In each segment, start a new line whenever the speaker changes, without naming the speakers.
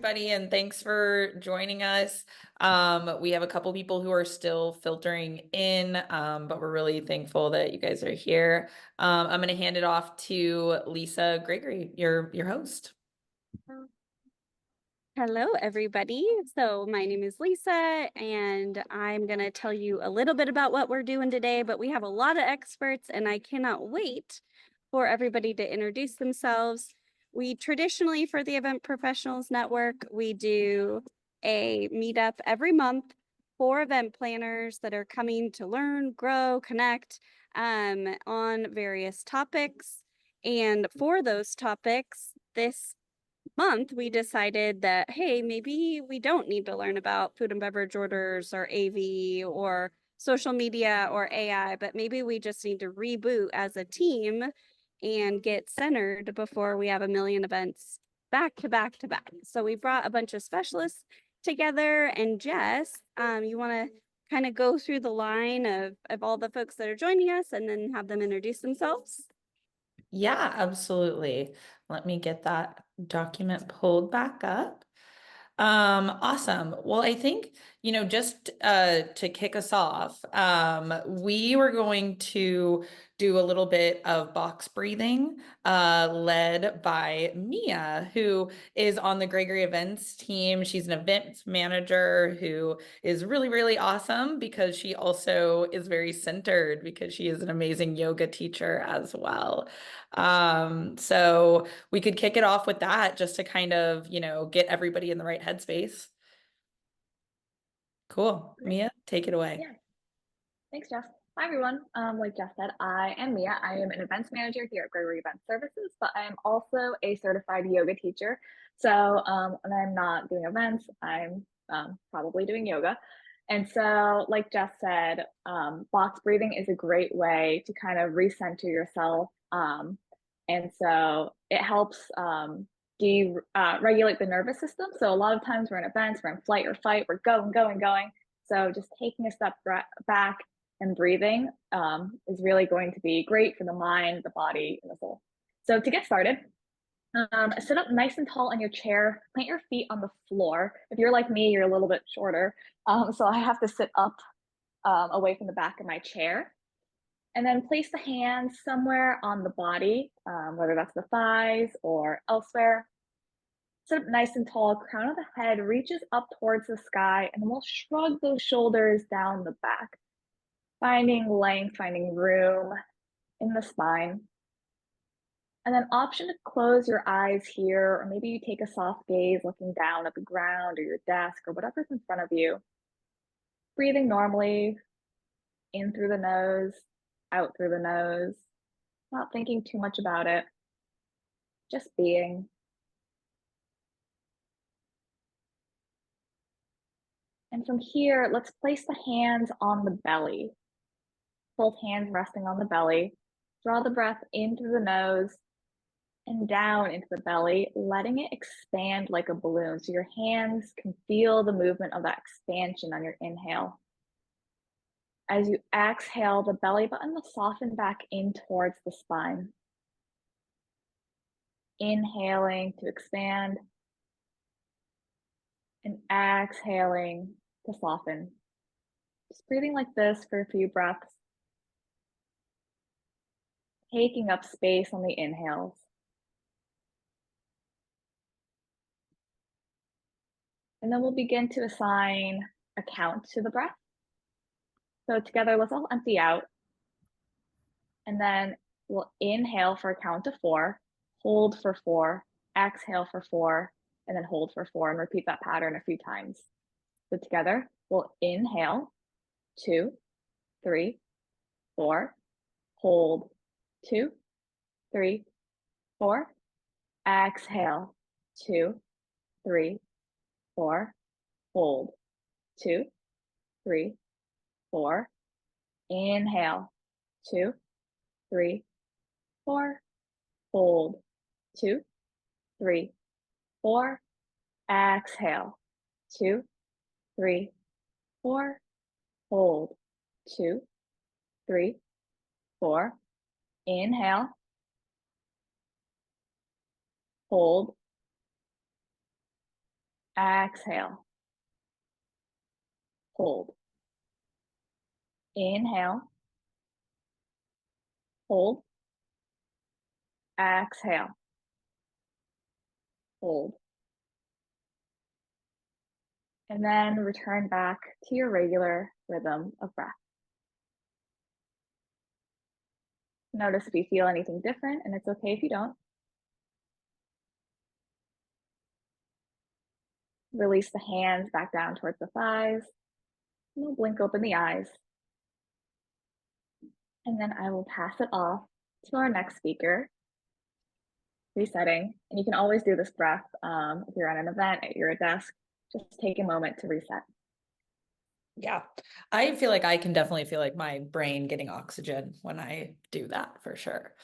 everybody, and thanks for joining us. We have a couple people who are still filtering in, but we're really thankful that you guys are here. I'm going to hand it off to Lisa Gregory, your host.
Hello, everybody. So my name is Lisa, and I'm going to tell you a little bit about what we're doing today, but we have a lot of experts, and I cannot wait for everybody to introduce themselves. We traditionally, for the Event Professionals Network, we do a meetup every month for event planners that are coming to learn, grow, connect on various topics. And for those topics, this month, we decided that, hey, maybe we don't need to learn about food and beverage orders or AV or social media or AI, but maybe we just need to reboot as a team and get centered before we have a million events back to back to back. So we brought a bunch of specialists together. And Jess, you want to kind of go through the line of all the folks that are joining us and then have them introduce themselves?
Yeah, absolutely. Let me get that document pulled back up. Awesome. Well, I think, just to kick us off, we were going to do a little bit of box breathing, led by Mia, who is on the Gregory Events team. She's an event manager who is really, really awesome because she also is very centered because she is an amazing yoga teacher as well. So we could kick it off with that just to kind of, get everybody in the right headspace. Cool.
Great.
Mia, take it away.
Yeah. Thanks, Jeff. Hi, everyone. Like Jeff said, I am Mia. I am an events manager here at Gregory Event Services, but I am also a certified yoga teacher. So when I'm not doing events, I'm probably doing yoga. And so, like Jeff said, box breathing is a great way to kind of recenter yourself. And so it helps regulate the nervous system. So a lot of times we're in events, we're in flight or fight, we're going, going, going. So just taking a step back and breathing is really going to be great for the mind, the body, and the soul. So to get started, sit up nice and tall on your chair, plant your feet on the floor. If you're like me, you're a little bit shorter. So I have to sit up away from the back of my chair. And then place the hands somewhere on the body, whether that's the thighs or elsewhere. Sit up nice and tall, crown of the head reaches up towards the sky, and then we'll shrug those shoulders down the back, finding length, finding room in the spine. And then option to close your eyes here, or maybe you take a soft gaze looking down at the ground or your desk or whatever's in front of you. Breathing normally, in through the nose, out through the nose, not thinking too much about it, just being. And from here, let's place the hands on the belly. Both hands resting on the belly. Draw the breath in through the nose and down into the belly, letting it expand like a balloon. So your hands can feel the movement of that expansion on your inhale. As you exhale, the belly button will soften back in towards the spine. Inhaling to expand and exhaling to soften. Just breathing like this for a few breaths. Taking up space on the inhales. And then we'll begin to assign a count to the breath. So together, let's all empty out. And then we'll inhale for a count of 4, hold for 4, exhale for 4, and then hold for 4, and repeat that pattern a few times. So together, we'll inhale, 2, 3, 4, hold, 2, 3, 4, exhale, 2, 3, 4, hold, 2, 3, 4, inhale, 2, 3, 4, hold, 2, 3, 4, exhale, 2, 3, 4, hold, 2, 3, 4, inhale, hold, Exhale. Hold. Inhale. Hold. Exhale. Hold. And then return back to your regular rhythm of breath. Notice if you feel anything different, and it's okay if you don't. Release the hands back down towards the thighs. And we'll blink open the eyes. And then I will pass it off to our next speaker, resetting. And you can always do this breath if you're at an event, at your desk. Just take a moment to reset.
Yeah, I feel like I can definitely feel like my brain getting oxygen when I do that for sure.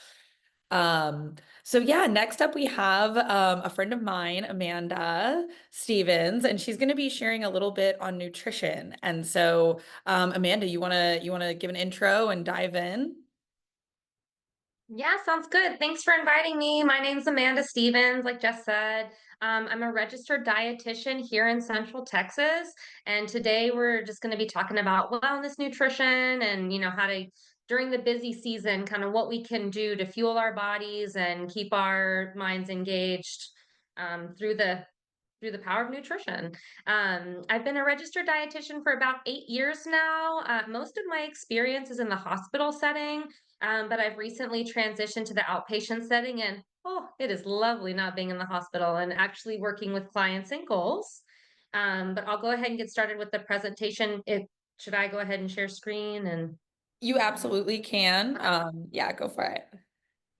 So yeah, next up we have a friend of mine, Amanda Stevens, and she's going to be sharing a little bit on nutrition. And so, Amanda, you wanna give an intro and dive in?
Yeah, sounds good. Thanks for inviting me. My name's Amanda Stevens, like Jess said. I'm a registered dietitian here in Central Texas, and today we're just going to be talking about wellness nutrition and how to during the busy season, kind of what we can do to fuel our bodies and keep our minds engaged through the power of nutrition. I've been a registered dietitian for about 8 years now. Most of my experience is in the hospital setting, but I've recently transitioned to the outpatient setting, and oh, it is lovely not being in the hospital and actually working with clients and goals. But I'll go ahead and get started with the presentation. Should I go ahead and share screen and
You absolutely can. Yeah, go for it.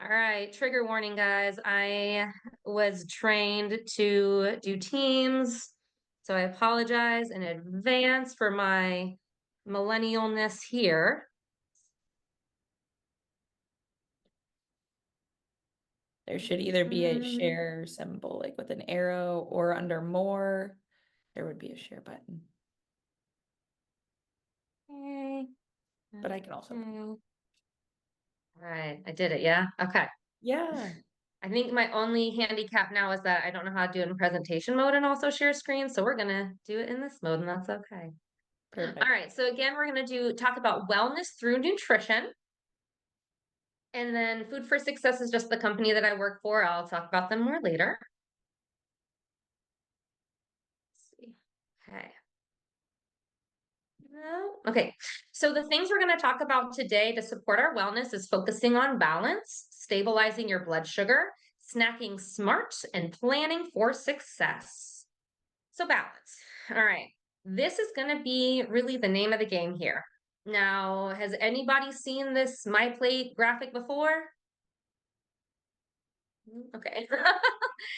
all right, trigger warning, guys. I was trained to do Teams, so I apologize in advance for my millennialness here.
There should either be a share symbol like with an arrow or under more, there would be a share button.
Okay.
But I can also.
All right, I did it, yeah? Okay.
Yeah.
I think my only handicap now is that I don't know how to do it in presentation mode and also share screen, so we're gonna do it in this mode, and that's okay.
Perfect.
All right, so again, we're gonna talk about wellness through nutrition. And then Food for Success is just the company that I work for. I'll talk about them more later. Let's see. Okay. No. Okay. So the things we're going to talk about today to support our wellness is focusing on balance, stabilizing your blood sugar, snacking smart, and planning for success. So balance. All right. This is going to be really the name of the game here. Now, has anybody seen this My Plate graphic before? Okay.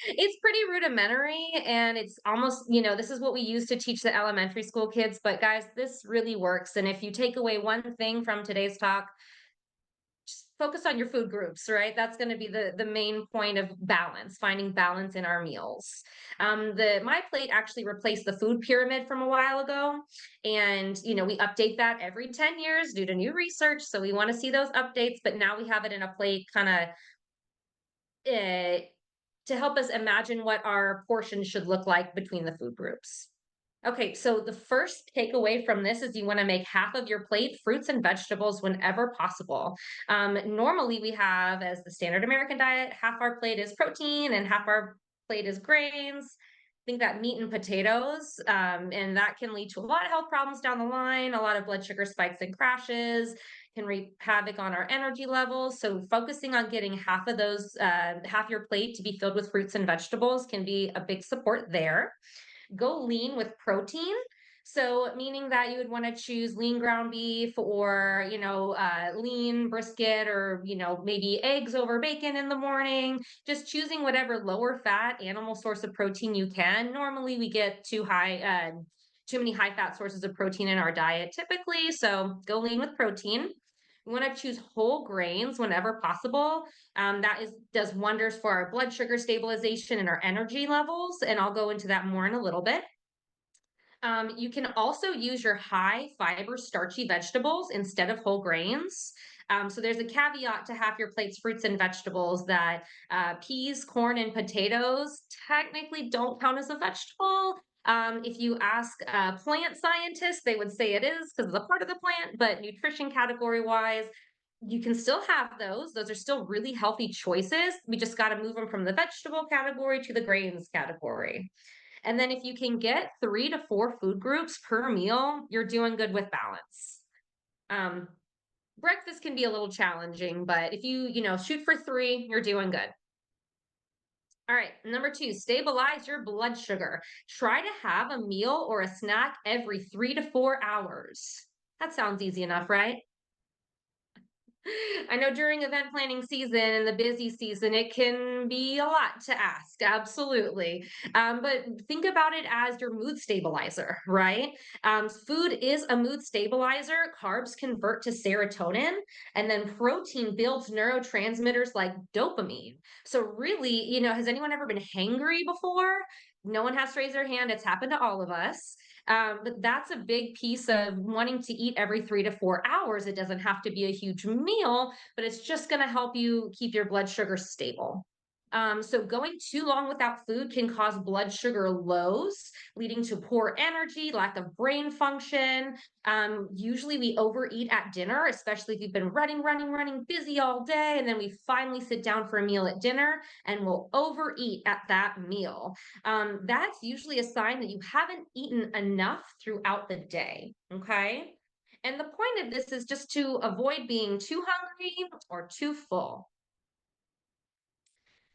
It's pretty rudimentary, and it's almost, this is what we use to teach the elementary school kids, but guys, this really works. And if you take away one thing from today's talk, just focus on your food groups, right? That's going to be the main point of balance, finding balance in our meals. The My Plate actually replaced the food pyramid from a while ago. And, we update that every 10 years due to new research. So we want to see those updates, but now we have it in a plate kind of to help us imagine what our portions should look like between the food groups. Okay, so the first takeaway from this is you want to make half of your plate fruits and vegetables whenever possible. Normally, we have, as the standard American diet, half our plate is protein and half our plate is grains. Think that meat and potatoes, and that can lead to a lot of health problems down the line, a lot of blood sugar spikes and crashes, can wreak havoc on our energy levels. So focusing on getting half of those, half your plate to be filled with fruits and vegetables can be a big support there. Go lean with protein. So meaning that you would want to choose lean ground beef or, lean brisket or, maybe eggs over bacon in the morning, just choosing whatever lower fat animal source of protein you can. Normally we get too many high fat sources of protein in our diet typically. So go lean with protein. We want to choose whole grains whenever possible. Does wonders for our blood sugar stabilization and our energy levels. And I'll go into that more in a little bit. You can also use your high fiber starchy vegetables instead of whole grains. So there's a caveat to half your plate's fruits and vegetables that peas, corn, and potatoes technically don't count as a vegetable. If you ask plant scientists, they would say it is because it's a part of the plant, but nutrition category wise, you can still have those. Those are still really healthy choices. We just got to move them from the vegetable category to the grains category. And then if you can get 3 to 4 food groups per meal, you're doing good with balance. Um, Breakfast can be a little challenging, but if you shoot for 3, you're doing good. All right, number 2, stabilize your blood sugar. Try to have a meal or a snack every 3 to 4 hours. That sounds easy enough, right? I know during event planning season and the busy season, it can be a lot to ask, absolutely. But think about it as your mood stabilizer, right? Food is a mood stabilizer. Carbs convert to serotonin, and then protein builds neurotransmitters like dopamine. So, really, has anyone ever been hangry before? No one has to raise their hand. It's happened to all of us. But that's a big piece of wanting to eat every 3 to 4 hours. It doesn't have to be a huge meal, but it's just going to help you keep your blood sugar stable. So going too long without food can cause blood sugar lows, leading to poor energy, lack of brain function. Usually we overeat at dinner, especially if you've been running, busy all day, and then we finally sit down for a meal at dinner and we'll overeat at that meal. That's usually a sign that you haven't eaten enough throughout the day. Okay. And the point of this is just to avoid being too hungry or too full.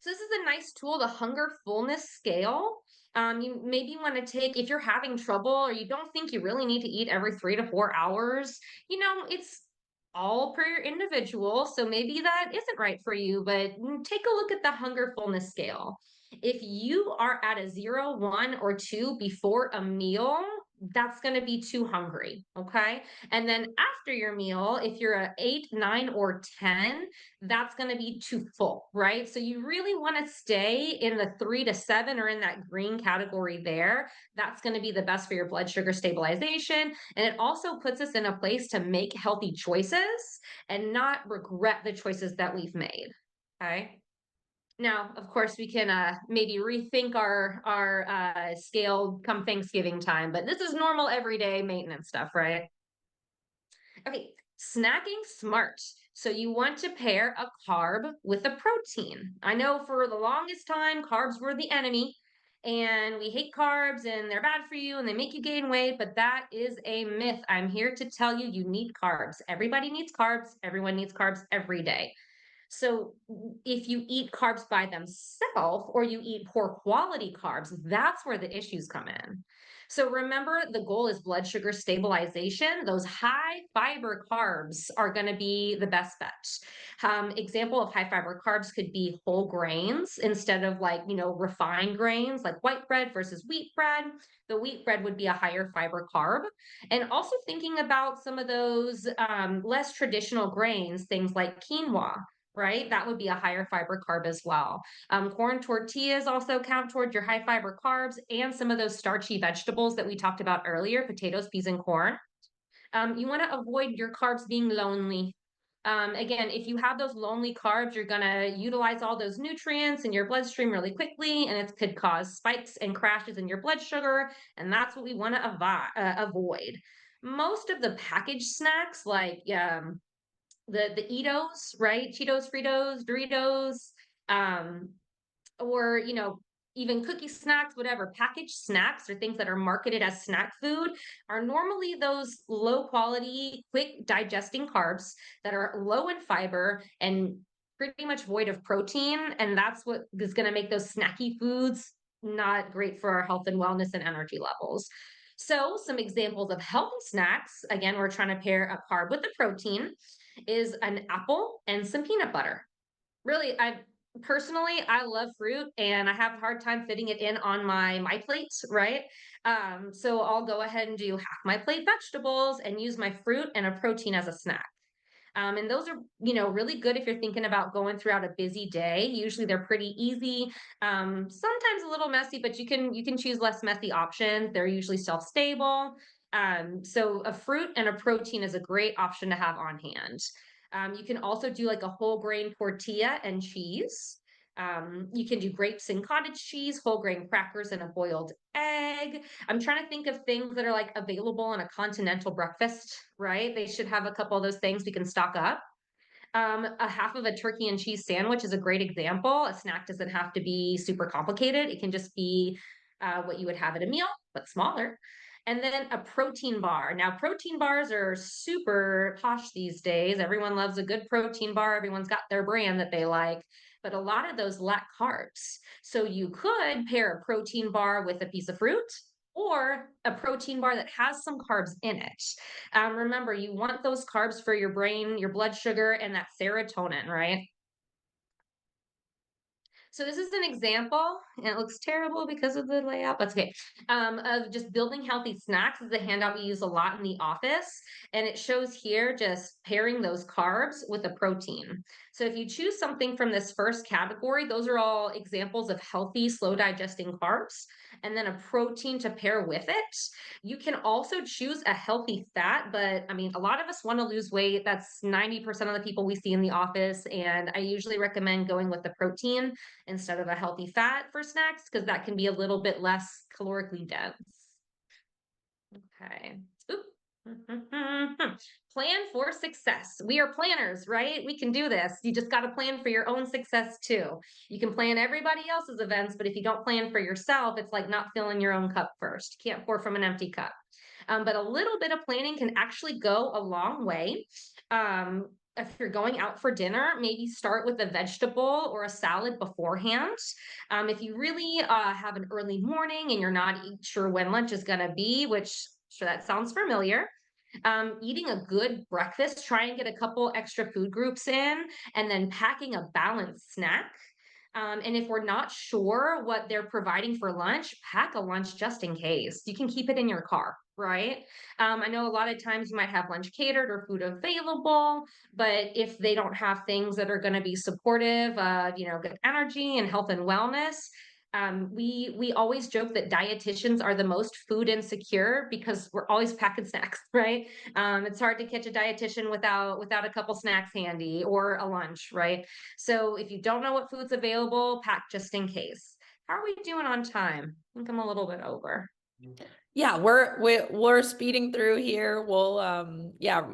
So this is a nice tool, the hunger fullness scale. You maybe want to take, if you're having trouble or you don't think you really need to eat every 3 to 4 hours, it's all per individual. So maybe that isn't right for you, but take a look at the hunger fullness scale. If you are at a 0, 1, or 2 before a meal, that's going to be too hungry. Okay. And then after your meal, if you're a 8, 9, or 10, that's going to be too full, right? So you really want to stay in the 3 to 7 or in that green category there. That's going to be the best for your blood sugar stabilization. And it also puts us in a place to make healthy choices and not regret the choices that we've made. Okay. Now, of course, we can maybe rethink our scale come Thanksgiving time, but this is normal everyday maintenance stuff, right? Okay, snacking smart. So you want to pair a carb with a protein. I know for the longest time, carbs were the enemy, and we hate carbs and they're bad for you and they make you gain weight, but that is a myth. I'm here to tell you, you need carbs. Everybody needs carbs. Everyone needs carbs every day. So if you eat carbs by themselves or you eat poor quality carbs, that's where the issues come in. So remember, the goal is blood sugar stabilization. Those high fiber carbs are going to be the best bet. Example of high fiber carbs could be whole grains instead of refined grains like white bread versus wheat bread. The wheat bread would be a higher fiber carb. And also thinking about some of those less traditional grains, things like quinoa, right? That would be a higher fiber carb as well. Corn tortillas also count towards your high fiber carbs and some of those starchy vegetables that we talked about earlier, potatoes, peas, and corn. You want to avoid your carbs being lonely. Again, if you have those lonely carbs, you're going to utilize all those nutrients in your bloodstream really quickly, and it could cause spikes and crashes in your blood sugar. And that's what we want to avoid. Most of the packaged snacks, like the Eatos, right? Cheetos, Fritos, Doritos, or even cookie snacks, whatever. Packaged snacks or things that are marketed as snack food are normally those low quality, quick digesting carbs that are low in fiber and pretty much void of protein. And that's what is going to make those snacky foods not great for our health and wellness and energy levels. So some examples of healthy snacks, again, we're trying to pair a carb with a protein, is an apple and some peanut butter. Really, I love fruit and I have a hard time fitting it in on my plate, right? So I'll go ahead and do half my plate vegetables and use my fruit and a protein as a snack. And those are, really good if you're thinking about going throughout a busy day. Usually they're pretty easy, sometimes a little messy, but you can choose less messy options. They're usually shelf stable. So a fruit and a protein is a great option to have on hand. You can also do like a whole grain tortilla and cheese. You can do grapes and cottage cheese, whole grain crackers, and a boiled egg. I'm trying to think of things that are like available on a continental breakfast, right? They should have a couple of those things we can stock up. A half of a turkey and cheese sandwich is a great example. A snack doesn't have to be super complicated. It can just be what you would have at a meal, but smaller. And then a protein bar. Now, protein bars are super posh these days. Everyone loves a good protein bar. Everyone's got their brand that they like, but a lot of those lack carbs. So you could pair a protein bar with a piece of fruit or a protein bar that has some carbs in it. Remember, you want those carbs for your brain, your blood sugar, and that serotonin, right? So this is an example, and it looks terrible because of the layout. That's okay. Of just building healthy snacks. This is a handout we use a lot in the office, and it shows here just pairing those carbs with a protein. So if you choose something from this first category, those are all examples of healthy, slow digesting carbs, and then a protein to pair with it. You can also choose a healthy fat, but I mean, a lot of us want to lose weight. That's 90% of the people we see in the office, and I usually recommend going with the protein instead of a healthy fat for snacks because that can be a little bit less calorically dense. Okay. Oop. Plan for success. We are planners, right? We can do this. You just got to plan for your own success too. You can plan everybody else's events, but if you don't plan for yourself, it's like not filling your own cup first. You can't pour from an empty cup. But a little bit of planning can actually go a long way. If you're going out for dinner, maybe start with a vegetable or a salad beforehand. If you really have an early morning and you're not sure when lunch is going to be, which sure that sounds familiar, eating a good breakfast, try and get a couple extra food groups in, and then packing a balanced snack. And if we're not sure what they're providing for lunch, pack a lunch just in case. You can keep it in your car, right? I know a lot of times you might have lunch catered or food available, but if they don't have things that are going to be supportive of, good energy and health and wellness, we always joke that dietitians are the most food insecure because we're always packing snacks, right? It's hard to catch a dietitian without a couple snacks handy or a lunch, right? So if you don't know what food's available, pack just in case. How are we doing on time? I think I'm a little bit over.
Yeah, we're speeding through here. We'll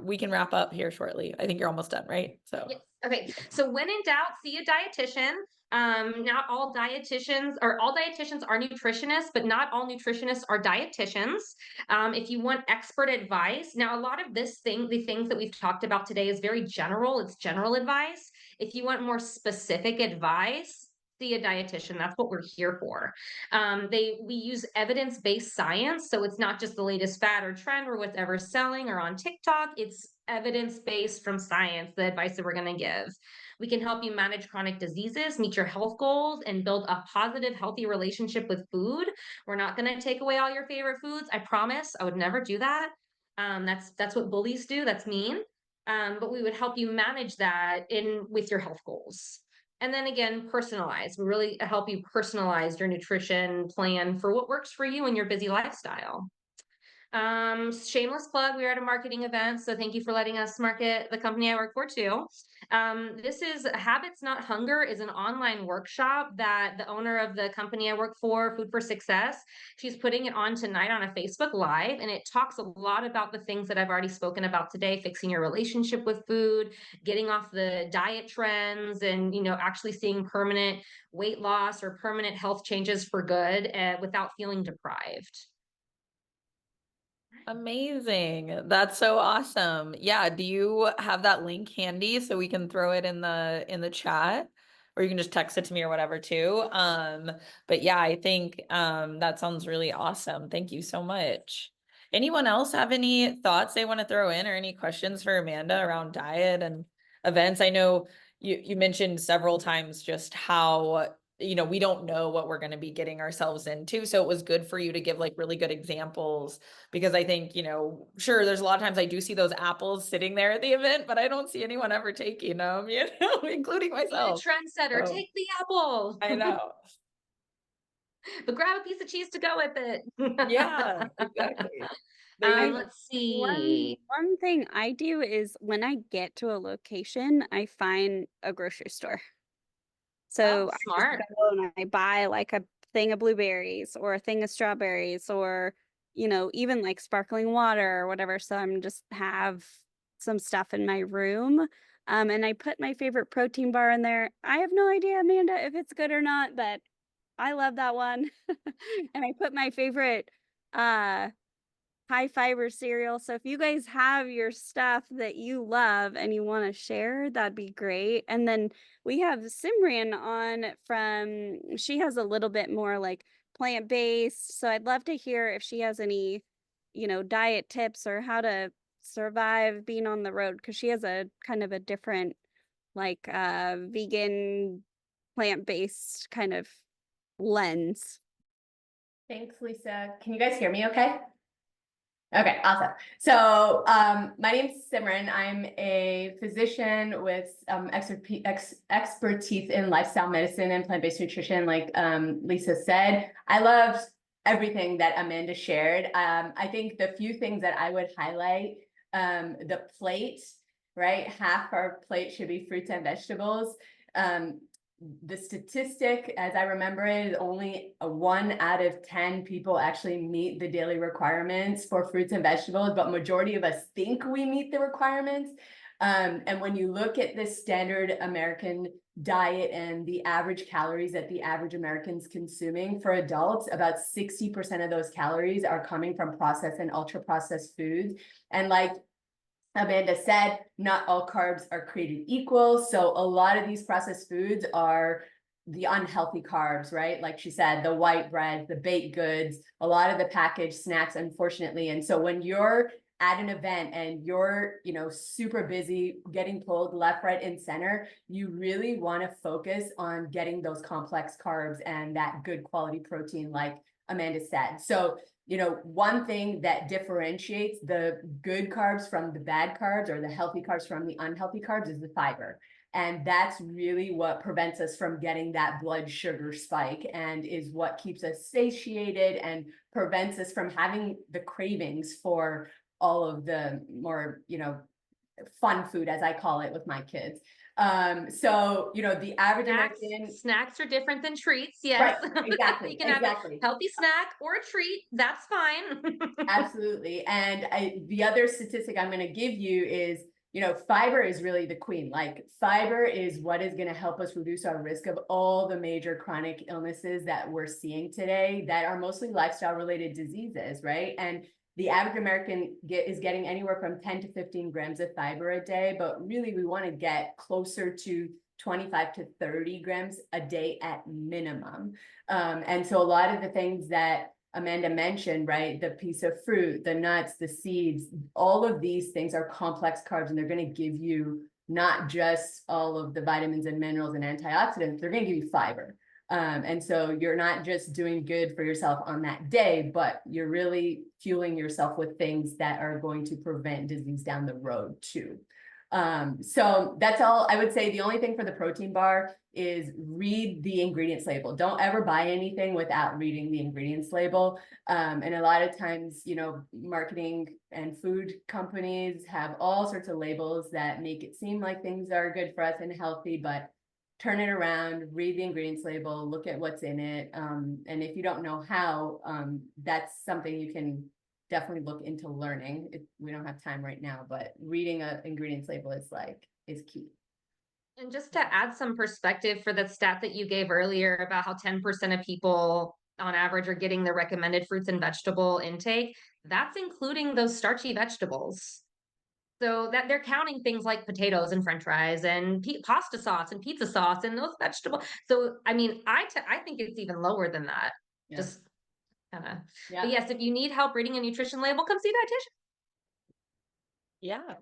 we can wrap up here shortly. I think you're almost done, right? So
yes. Okay. So when in doubt, see a dietitian. Not all dietitians are nutritionists, but not all nutritionists are dietitians. If you want expert advice, now a lot of the things that we've talked about today is very general. It's general advice. If you want more specific advice, see a dietitian. That's what we're here for. We use evidence-based science, so it's not just the latest fad or trend or whatever's selling or on TikTok. It's evidence-based from science, the advice that we're going to give. We can help you manage chronic diseases, meet your health goals, and build a positive, healthy relationship with food. We're not going to take away all your favorite foods. I promise. I would never do that. That's what bullies do. That's mean. But we would help you manage that with your health goals. And then again, personalize. We really help you personalize your nutrition plan for what works for you in your busy lifestyle. Shameless plug, we are at a marketing event, so thank you for letting us market the company I work for too. This is Habits Not Hunger is an online workshop that the owner of the company I work for, Food for Success, she's putting it on tonight on a Facebook Live, and it talks a lot about the things that I've already spoken about today, fixing your relationship with food, getting off the diet trends, and actually seeing permanent weight loss or permanent health changes for good without feeling deprived.
amazing. That's so awesome. Yeah, do you have that link handy so we can throw it in the chat? Or you can just text it to me or whatever too. But yeah, I think that sounds really awesome. Thank you so much. Anyone else have any thoughts they want to throw in or any questions for Amanda around diet and events? I know you mentioned several times just how we don't know what we're going to be getting ourselves into. So it was good for you to give like really good examples because I think, sure, there's a lot of times I do see those apples sitting there at the event, but I don't see anyone ever taking them, including myself.
Be a trendsetter,
So,
take the apple.
I know.
But grab a piece of cheese to go with it.
Yeah, exactly.
Let's see.
one thing I do is when I get to a location, I find a grocery store. So
Oh,
I just
smart.
go and I buy like a thing of blueberries or a thing of strawberries or, even like sparkling water or whatever. So I'm just have some stuff in my room. And I put my favorite protein bar in there. I have no idea, Amanda, if it's good or not, but I love that one. And I put my favorite uh high fiber cereal. So if you guys have your stuff that you love and you want to share, that'd be great. And then we have Simran on she has a little bit more like plant-based. So I'd love to hear if she has any, diet tips or how to survive being on the road because she has a kind of a different like vegan plant-based kind of lens.
Thanks, Lisa. Can you guys hear me okay? Okay, awesome. So my name's Simran. I'm a physician with expertise in lifestyle medicine and plant-based nutrition, like Lisa said. I loved everything that Amanda shared. I think the few things that I would highlight, the plate, right? Half our plate should be fruits and vegetables. The statistic, as I remember it, is only 1 out of 10 people actually meet the daily requirements for fruits and vegetables, but majority of us think we meet the requirements. And when you look at the standard American diet and the average calories that the average American's consuming for adults, about 60% of those calories are coming from processed and ultra processed foods. And like Amanda said, not all carbs are created equal. So a lot of these processed foods are the unhealthy carbs, right? Like she said, the white bread, the baked goods, a lot of the packaged snacks, unfortunately. And so when you're at an event and you're, super busy getting pulled left, right, and center, you really want to focus on getting those complex carbs and that good quality protein, like Amanda said. So one thing that differentiates the good carbs from the bad carbs or the healthy carbs from the unhealthy carbs is the fiber. And that's really what prevents us from getting that blood sugar spike and is what keeps us satiated and prevents us from having the cravings for all of the more, fun food, as I call it with my kids. So, the average American.
Snacks are different than treats. Yes.
Right, exactly.
You can have a healthy snack or a treat. That's fine.
Absolutely. And the other statistic I'm going to give you is, fiber is really the queen. Like fiber is what is going to help us reduce our risk of all the major chronic illnesses that we're seeing today that are mostly lifestyle related diseases, right? And the average American is getting anywhere from 10 to 15 grams of fiber a day, but really we want to get closer to 25 to 30 grams a day at minimum. And so a lot of the things that Amanda mentioned, right? The piece of fruit, the nuts, the seeds, all of these things are complex carbs and they're going to give you not just all of the vitamins and minerals and antioxidants, they're going to give you fiber. And so you're not just doing good for yourself on that day, but you're really fueling yourself with things that are going to prevent disease down the road too. So that's all I would say. The only thing for the protein bar is read the ingredients label. Don't ever buy anything without reading the ingredients label. And a lot of times, marketing and food companies have all sorts of labels that make it seem like things are good for us and healthy, but turn it around, read the ingredients label, look at what's in it. And if you don't know how, that's something you can definitely look into learning. We don't have time right now, but reading an ingredients label is key.
And just to add some perspective for the stat that you gave earlier about how 10% of people on average are getting the recommended fruits and vegetable intake, that's including those starchy vegetables. So that they're counting things like potatoes and French fries and pasta sauce and pizza sauce and those vegetables. So, I mean, I think it's even lower than that. Yeah. Just kind of. Yeah. But yes, if you need help reading a nutrition label, come see a dietitian.
Yeah.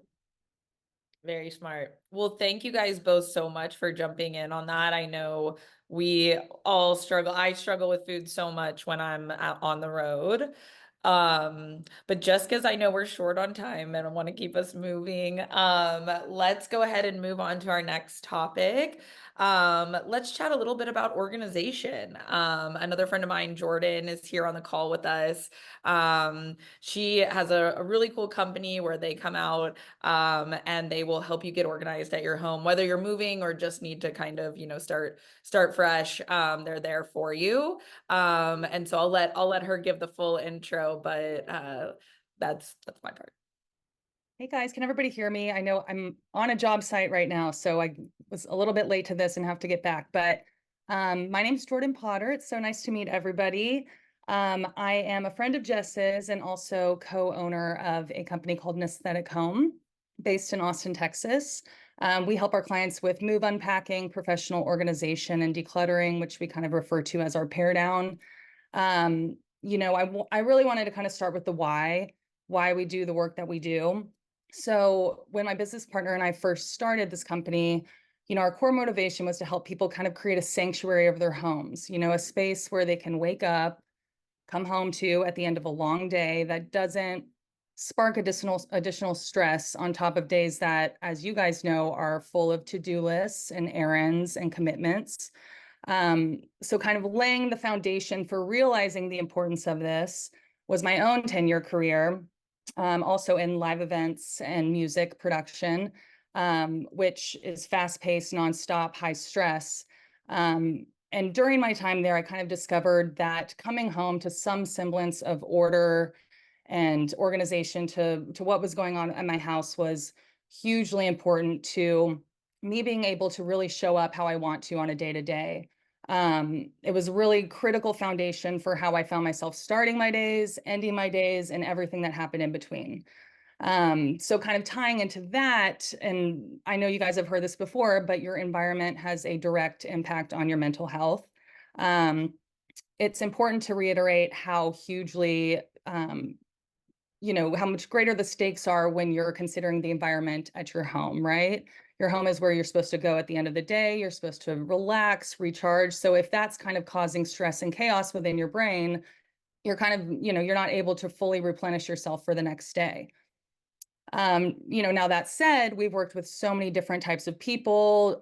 Very smart. Well, thank you guys both so much for jumping in on that. I know we all struggle. I struggle with food so much when I'm out on the road. But just because I know we're short on time and I want to keep us moving, let's go ahead and move on to our next topic. Let's chat a little bit about organization. Another friend of mine, Jordan, is here on the call with us. She has a really cool company where they come out and they will help you get organized at your home, whether you're moving or just need to kind of, start fresh. They're there for you. And so I'll let her give the full intro, but that's my part.
Hey guys, can everybody hear me? I know I'm on a job site right now, so I was a little bit late to this and have to get back. But my name's Jordan Potter. It's so nice to meet everybody. I am a friend of Jess's and also co-owner of a company called Nesthestic Home, based in Austin, Texas. We help our clients with move unpacking, professional organization, and decluttering, which we kind of refer to as our pare down. I really wanted to kind of start with the why we do the work that we do. So when my business partner and I first started this company, our core motivation was to help people kind of create a sanctuary of their homes, a space where they can wake up, come home to at the end of a long day that doesn't spark additional stress on top of days that, as you guys know, are full of to-do lists and errands and commitments. So kind of laying the foundation for realizing the importance of this was my own 10-year career, also in live events and music production, which is fast-paced, nonstop, high stress. And during my time there, I kind of discovered that coming home to some semblance of order and organization to what was going on at my house was hugely important to me being able to really show up how I want to on a day-to-day. It was a really critical foundation for how I found myself starting my days, ending my days, and everything that happened in between. So kind of tying into that, and I know you guys have heard this before, but your environment has a direct impact on your mental health. It's important to reiterate how hugely, how much greater the stakes are when you're considering the environment at your home, right? Your home is where you're supposed to go at the end of the day. You're supposed to relax, recharge. So if that's kind of causing stress and chaos within your brain, you're kind of, you're not able to fully replenish yourself for the next day. Now that said, we've worked with so many different types of people,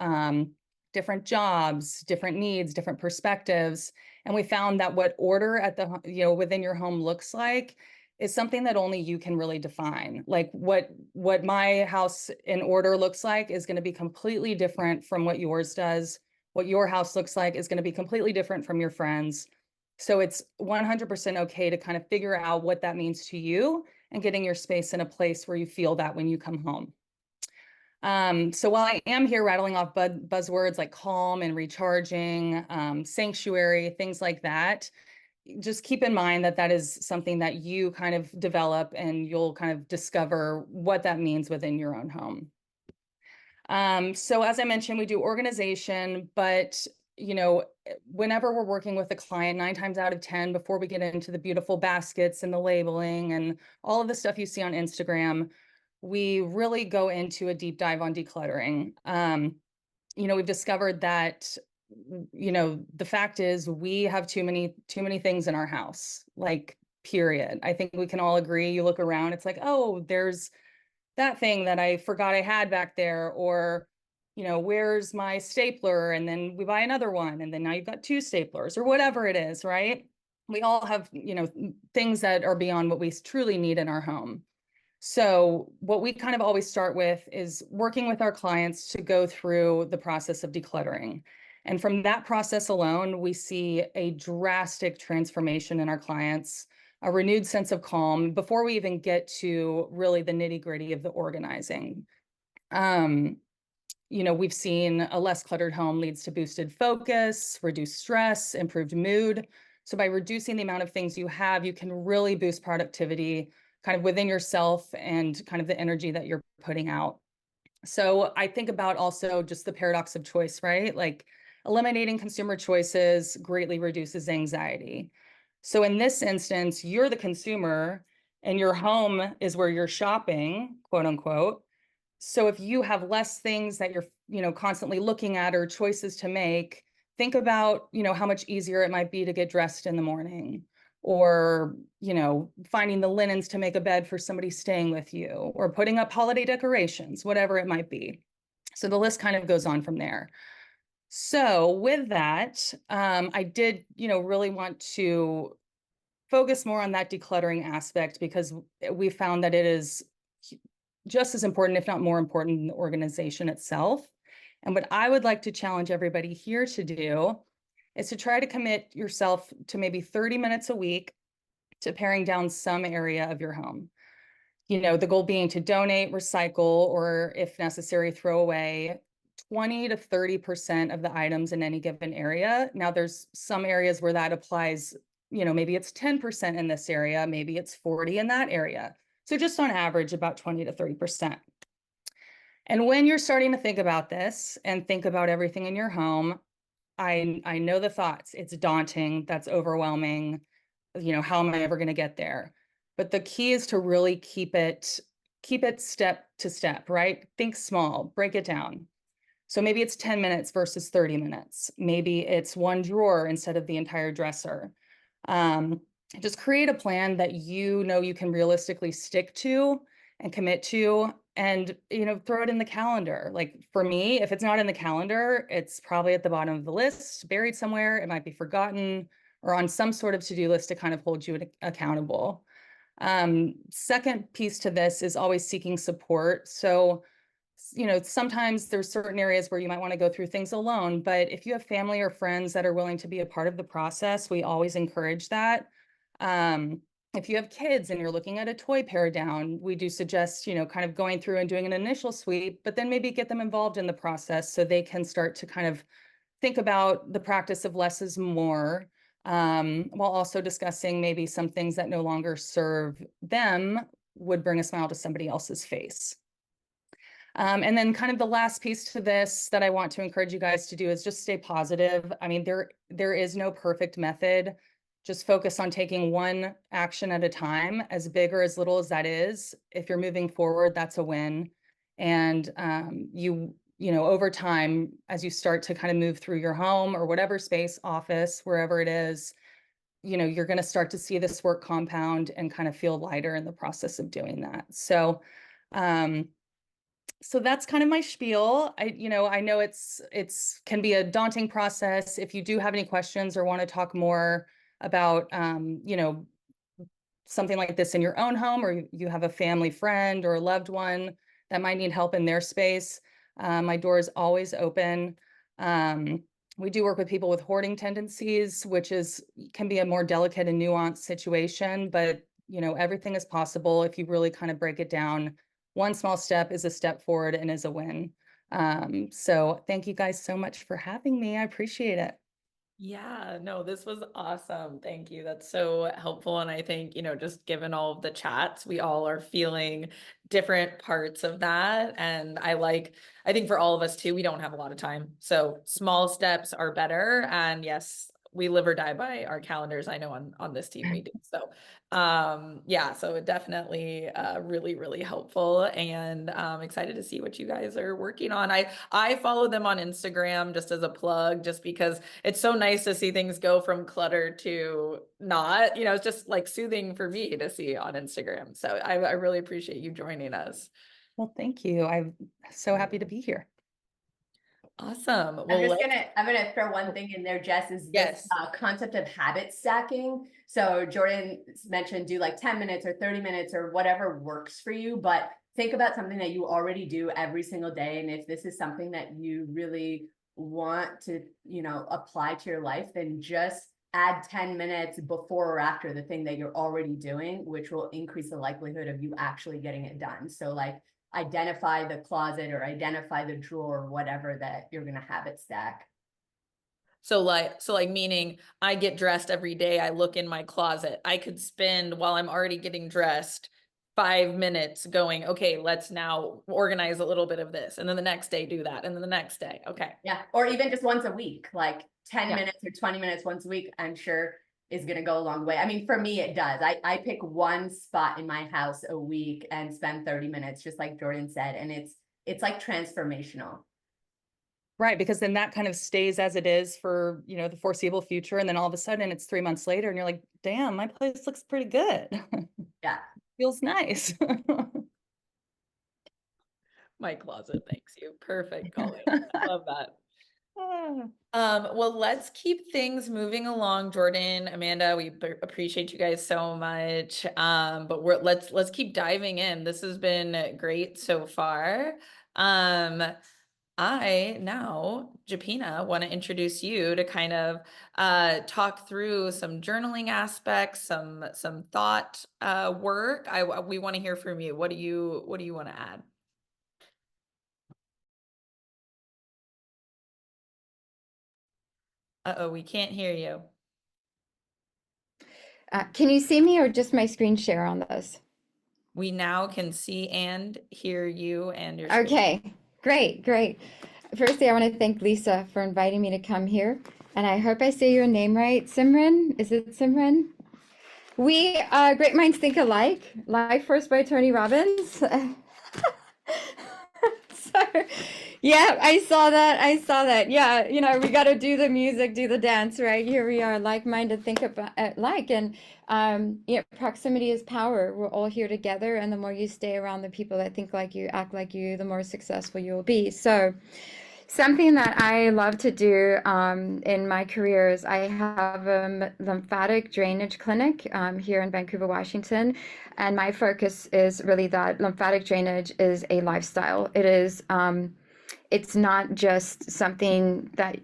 different jobs, different needs, different perspectives. And we found that what order at the, within your home looks like is something that only you can really define. Like what my house in order looks like is going to be completely different from what yours does. What your house looks like is going to be completely different from your friends. So it's 100% okay to kind of figure out what that means to you and getting your space in a place where you feel that when you come home. So while I am here rattling off buzzwords like calm and recharging, sanctuary, things like that, just keep in mind that that is something that you kind of develop and you'll kind of discover what that means within your own home. So as I mentioned, we do organization, but whenever we're working with a client, 9 times out of 10, before we get into the beautiful baskets and the labeling and all of the stuff you see on Instagram, we really go into a deep dive on decluttering. We've discovered that the fact is we have too many things in our house, like, period. I think we can all agree. You look around, it's like, oh, there's that thing that I forgot I had back there, or where's my stapler? And then we buy another one, and then now you've got 2 staplers, or whatever it is, right? We all have things that are beyond what we truly need in our home. So what we kind of always start with is working with our clients to go through the process of decluttering. And from that process alone, we see a drastic transformation in our clients, a renewed sense of calm before we even get to really the nitty-gritty of the organizing. We've seen a less cluttered home leads to boosted focus, reduced stress, improved mood. So by reducing the amount of things you have, you can really boost productivity kind of within yourself and kind of the energy that you're putting out. So I think about also just the paradox of choice, right? Like, eliminating consumer choices greatly reduces anxiety. So in this instance, you're the consumer and your home is where you're shopping, quote unquote. So if you have less things that you're, constantly looking at or choices to make, think about, how much easier it might be to get dressed in the morning, or, finding the linens to make a bed for somebody staying with you, or putting up holiday decorations, whatever it might be. So the list kind of goes on from there. So with that, I did, really want to focus more on that decluttering aspect because we found that it is just as important, if not more important, than the organization itself. And what I would like to challenge everybody here to do is to try to commit yourself to maybe 30 minutes a week to paring down some area of your home. The goal being to donate, recycle, or if necessary, throw away 20 to 30% of the items in any given area. Now, there's some areas where that applies, maybe it's 10% in this area, maybe it's 40 in that area. So just on average, about 20 to 30%. And when you're starting to think about this and think about everything in your home, I know the thoughts. It's daunting. That's overwhelming. How am I ever going to get there? But the key is to really keep it step to step, right? Think small, break it down. So maybe it's 10 minutes versus 30 minutes. Maybe it's one drawer instead of the entire dresser. Just create a plan that you can realistically stick to and commit to, and throw it in the calendar. Like for me, if it's not in the calendar, it's probably at the bottom of the list, buried somewhere. It might be forgotten or on some sort of to-do list to kind of hold you accountable. Second piece to this is always seeking support. So sometimes there's certain areas where you might want to go through things alone, but if you have family or friends that are willing to be a part of the process, we always encourage that. If you have kids and you're looking at a toy pare down, we do suggest, kind of going through and doing an initial sweep, but then maybe get them involved in the process so they can start to kind of think about the practice of less is more, while also discussing maybe some things that no longer serve them would bring a smile to somebody else's face. And then kind of the last piece to this that I want to encourage you guys to do is just stay positive. I mean, there is no perfect method. Just focus on taking one action at a time, as big or as little as that is. If you're moving forward, that's a win. And over time, as you start to kind of move through your home or whatever space, office, wherever it is, you're going to start to see this work compound and kind of feel lighter in the process of doing that. So that's kind of my spiel. I know it's can be a daunting process. If you do have any questions or want to talk more about, something like this in your own home, or you have a family friend or a loved one that might need help in their space, my door is always open. We do work with people with hoarding tendencies, which can be a more delicate and nuanced situation, but everything is possible if you really kind of break it down. One small step is a step forward and is a win. So thank you guys so much for having me. I appreciate it.
Yeah, no, this was awesome. Thank you. That's so helpful. And I think, just given all of the chats, we all are feeling different parts of that. And I think for all of us too, we don't have a lot of time. So small steps are better. And yes, we live or die by our calendars. I know on this team we do. So yeah, so it definitely really, really helpful, and I'm excited to see what you guys are working on. I follow them on Instagram just as a plug, just because it's so nice to see things go from clutter to not, it's just like soothing for me to see on Instagram. So I really appreciate you joining us.
Well, thank you. I'm so happy to be here.
Awesome.
I'm
Well,
gonna throw one thing in there, Jess, is this
yes.
concept of habit stacking. So Jordan mentioned do like 10 minutes or 30 minutes or whatever works for you, but think about something that you already do every single day. And if this is something that you really want to, apply to your life, then just add 10 minutes before or after the thing that you're already doing, which will increase the likelihood of you actually getting it done. So like, identify the closet or identify the drawer or whatever that you're going to habit stack.
So like meaning I get dressed every day. I look in my closet. I could spend, while I'm already getting dressed, 5 minutes going, okay, let's now organize a little bit of this. And then the next day do that. And then the next day. Okay.
Yeah. Or even just once a week, like 10 minutes or 20 minutes once a week, I'm sure is going to go a long way. I mean, for me, it does. I pick one spot in my house a week and spend 30 minutes, just like Jordan said. And it's like transformational.
Right, because then that kind of stays as it is for, the foreseeable future. And then all of a sudden it's 3 months later and you're like, damn, my place looks pretty good.
Yeah.
Feels nice.
My closet thanks you. Perfect, Colleen. I love that. Well, let's keep things moving along, Jordan, Amanda. We appreciate you guys so much. But let's keep diving in. This has been great so far. I now, Gepina, want to introduce you to kind of talk through some journaling aspects, some thought work. We want to hear from you. What do you want to add? Uh-oh, we can't hear you.
Can you see me or just my screen share on this?
We now can see and hear you and your screen.
Okay, great. Firstly, I want to thank Lisa for inviting me to come here. And I hope I say your name right. Simran? Is it Simran? We, Great Minds Think Alike, Life First by Tony Robbins. So, yeah, I saw that. Yeah, we got to do the music, do the dance, right? Here we are, like-minded, think about like, and proximity is power. We're all here together, and the more you stay around the people that think like you, act like you, the more successful you will be. So, something that I love to do in my career is I have a lymphatic drainage clinic here in Vancouver, Washington. And my focus is really that lymphatic drainage is a lifestyle. It is, it's not just something that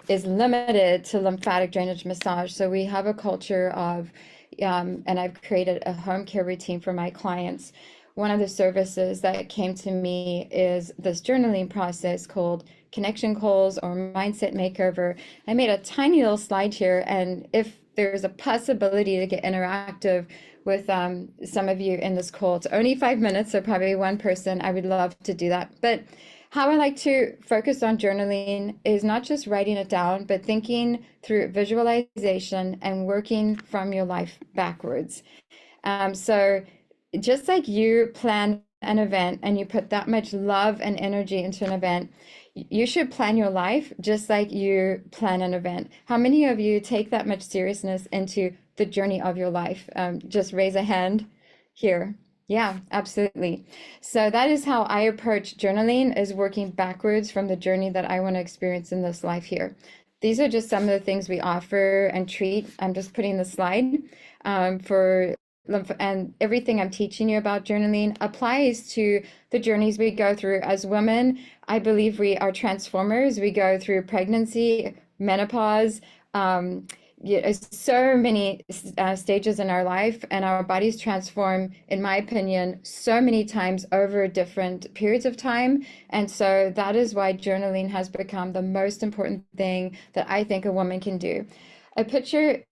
is limited to lymphatic drainage massage. So we have a culture of, and I've created a home care routine for my clients. One of the services that came to me is this journaling process called connection calls or mindset makeover. I made a tiny little slide here, and if there's a possibility to get interactive with some of you in this call, it's only 5 minutes, so probably one person, I would love to do that. But how I like to focus on journaling is not just writing it down, but thinking through visualization and working from your life backwards. So just like you plan an event and you put that much love and energy into an event, you should plan your life just like you plan an event. How many of you take that much seriousness into the journey of your life? Just raise a hand here. Yeah, absolutely. So that is how I approach journaling, is working backwards from the journey that I want to experience in this life here. These are just some of the things we offer and treat. I'm just putting the slide for and everything I'm teaching you about journaling applies to the journeys we go through as women. I believe we are transformers. We go through pregnancy, menopause, so many stages in our life, and our bodies transform, in my opinion, so many times over different periods of time. And so that is why journaling has become the most important thing that I think a woman can do. A picture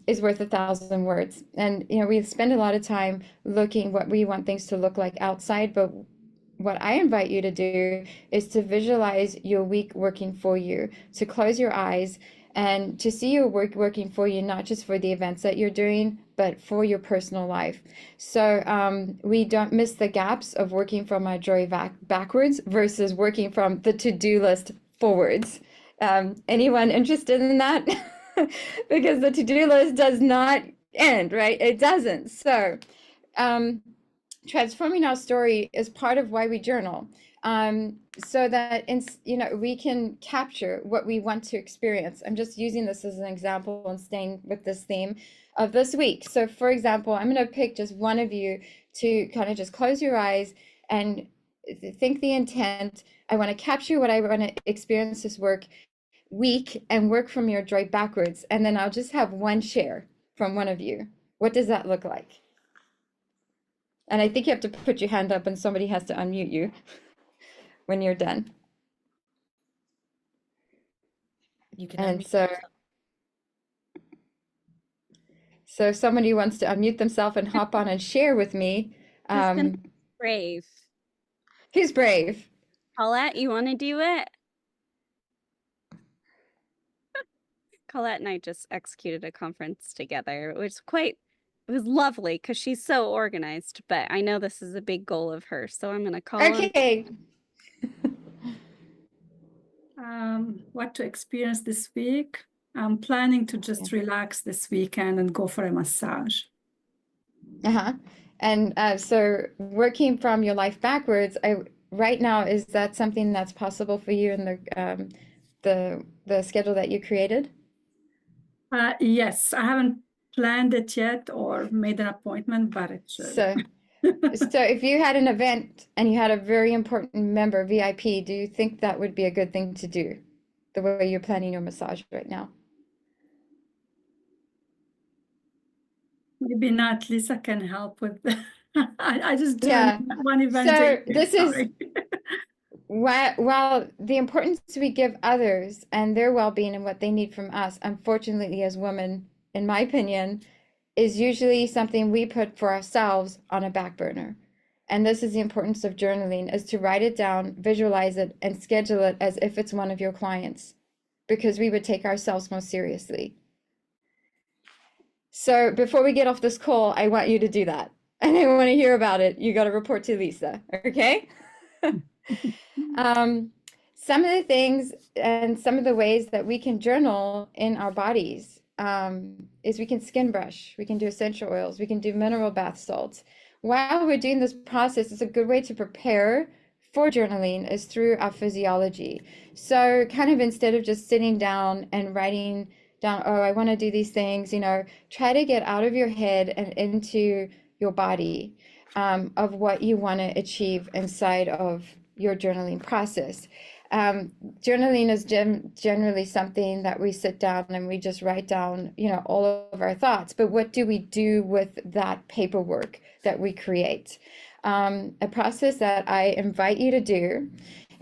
is worth 1,000 words. And, we spend a lot of time looking what we want things to look like outside, but what I invite you to do is to visualize your week working for you, to close your eyes and to see your work working for you, not just for the events that you're doing, but for your personal life. So we don't miss the gaps of working from our joy backwards versus working from the to-do list forwards. Anyone interested in that? Because the to-do list does not end, right? It doesn't. So transforming our story is part of why we journal, so that we can capture what we want to experience. I'm just using this as an example and staying with this theme of this week. So for example, I'm going to pick just one of you to kind of just close your eyes and think the intent. I want to capture what I want to experience this week and work from your joy backwards. And then I'll just have one share from one of you. What does that look like? And I think you have to put your hand up and somebody has to unmute you when you're done.
You can
And
unmute
so,
yourself.
so if somebody wants to unmute themselves and hop on and share with me.
Brave.
Who's brave?
Paulette, you want to do it? Colette and I just executed a conference together. It was lovely because she's so organized, but I know this is a big goal of hers. So I'm going to call on.
Okay.
What to experience this week? I'm planning to just relax this weekend and go for a massage.
And so working from your life backwards, right now, is that something that's possible for you in the the schedule that you created?
Yes, I haven't planned it yet or made an appointment, but it should.
So if you had an event and you had a very important member, VIP, do you think that would be a good thing to do, the way you're planning your massage right now?
Maybe not. Lisa can help with that. I just do
Yeah.
one event.
So
this is
well, the importance we give others and their well-being and what they need from us, unfortunately, as women, in my opinion, is usually something we put for ourselves on a back burner. And this is the importance of journaling, is to write it down, visualize it, and schedule it as if it's one of your clients, because we would take ourselves more seriously. So before we get off this call, I want you to do that. And I want to hear about it. You got to report to Lisa, okay? Some of the things and some of the ways that we can journal in our bodies is we can skin brush, we can do essential oils, we can do mineral bath salts. While we're doing this process, it's a good way to prepare for journaling is through our physiology. So kind of instead of just sitting down and writing down, oh, I want to do these things, you know, try to get out of your head and into your body of what you want to achieve inside of your journaling process. Journaling is generally something that we sit down and we just write down, you know, all of our thoughts. But what do we do with that paperwork that we create? A process that I invite you to do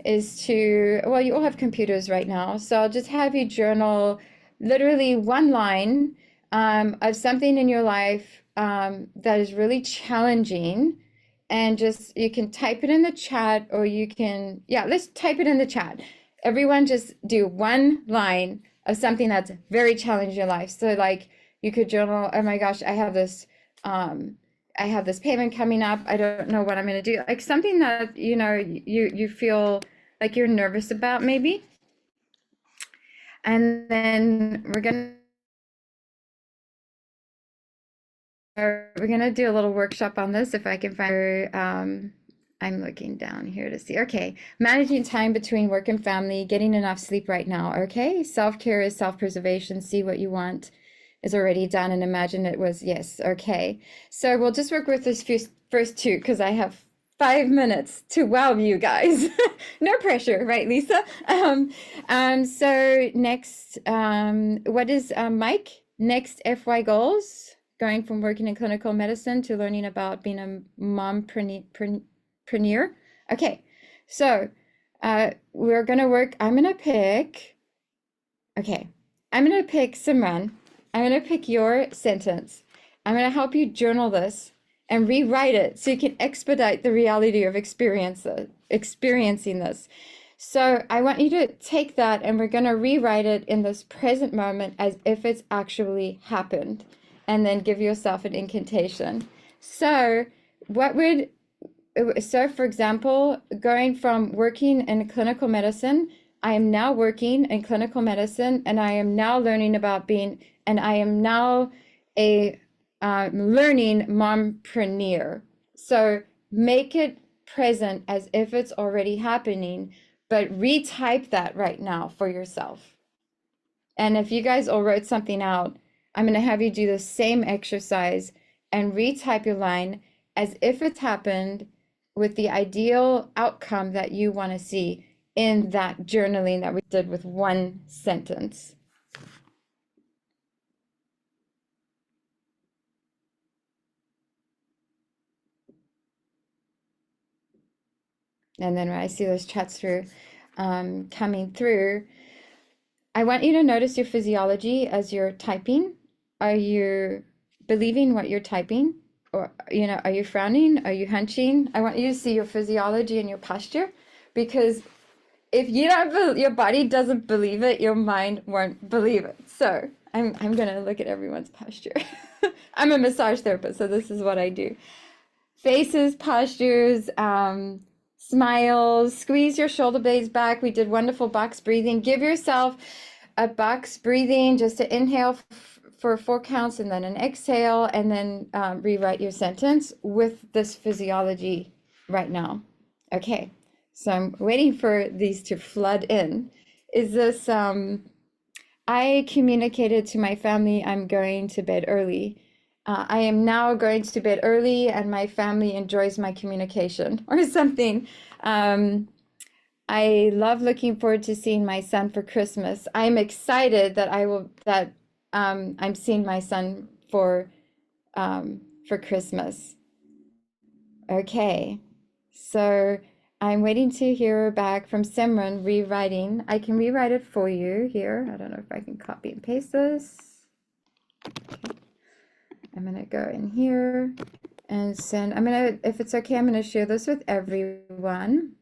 is to, well, you all have computers right now, so I'll just have you journal literally one line of something in your life that is really challenging. And just, you can type it in the chat, or you can, yeah, let's type it in the chat. Everyone just do one line of something that's very challenging in your life. So like you could journal, oh my gosh, I have this payment coming up. I don't know what I'm going to do. Like something that, you know, you feel like you're nervous about maybe. And then we're gonna do a little workshop on this if I can find I'm looking down here to see. Okay, managing time between work and family, getting enough sleep right now. Okay, self-care is self-preservation. See what you want is already done and imagine it was. Yes. Okay, so we'll just work with this first two because I have 5 minutes to wow you guys. No pressure, right, Lisa? So next, what is Mike? Next FY goals? Going from working in clinical medicine to learning about being a mompreneur. Okay, so we're gonna work. I'm gonna pick Simran. I'm gonna pick your sentence. I'm gonna help you journal this and rewrite it so you can expedite the reality of experiencing this. So I want you to take that and we're gonna rewrite it in this present moment as if it's actually happened, and then give yourself an incantation. So for example, going from working in clinical medicine, I am now working in clinical medicine and I am now learning about I am now a learning mompreneur. So make it present as if it's already happening, but retype that right now for yourself. And if you guys all wrote something out, I'm going to have you do the same exercise and retype your line as if it's happened with the ideal outcome that you want to see in that journaling that we did with one sentence. And then when I see those chats coming through, I want you to notice your physiology as you're typing. Are you believing what you're typing? Or, you know, are you frowning? Are you hunching? I want you to see your physiology and your posture, because if you don't, your body doesn't believe it, your mind won't believe it. So I'm gonna look at everyone's posture. I'm a massage therapist, so this is what I do. Faces, postures, smiles, squeeze your shoulder blades back. We did wonderful box breathing. Give yourself a box breathing, just to inhale for 4 counts and then an exhale, and then rewrite your sentence with this physiology right now. Okay, so I'm waiting for these to flood in. is this I communicated to my family I'm going to bed early. I am now going to bed early and my family enjoys my communication or something. I love looking forward to seeing my son for Christmas. I'm excited that I'm seeing my son for Christmas. Okay, so I'm waiting to hear back from Simran rewriting. I can rewrite it for you here. I don't know if I can copy and paste this. I'm gonna go in here and send, if it's okay, I'm gonna share this with everyone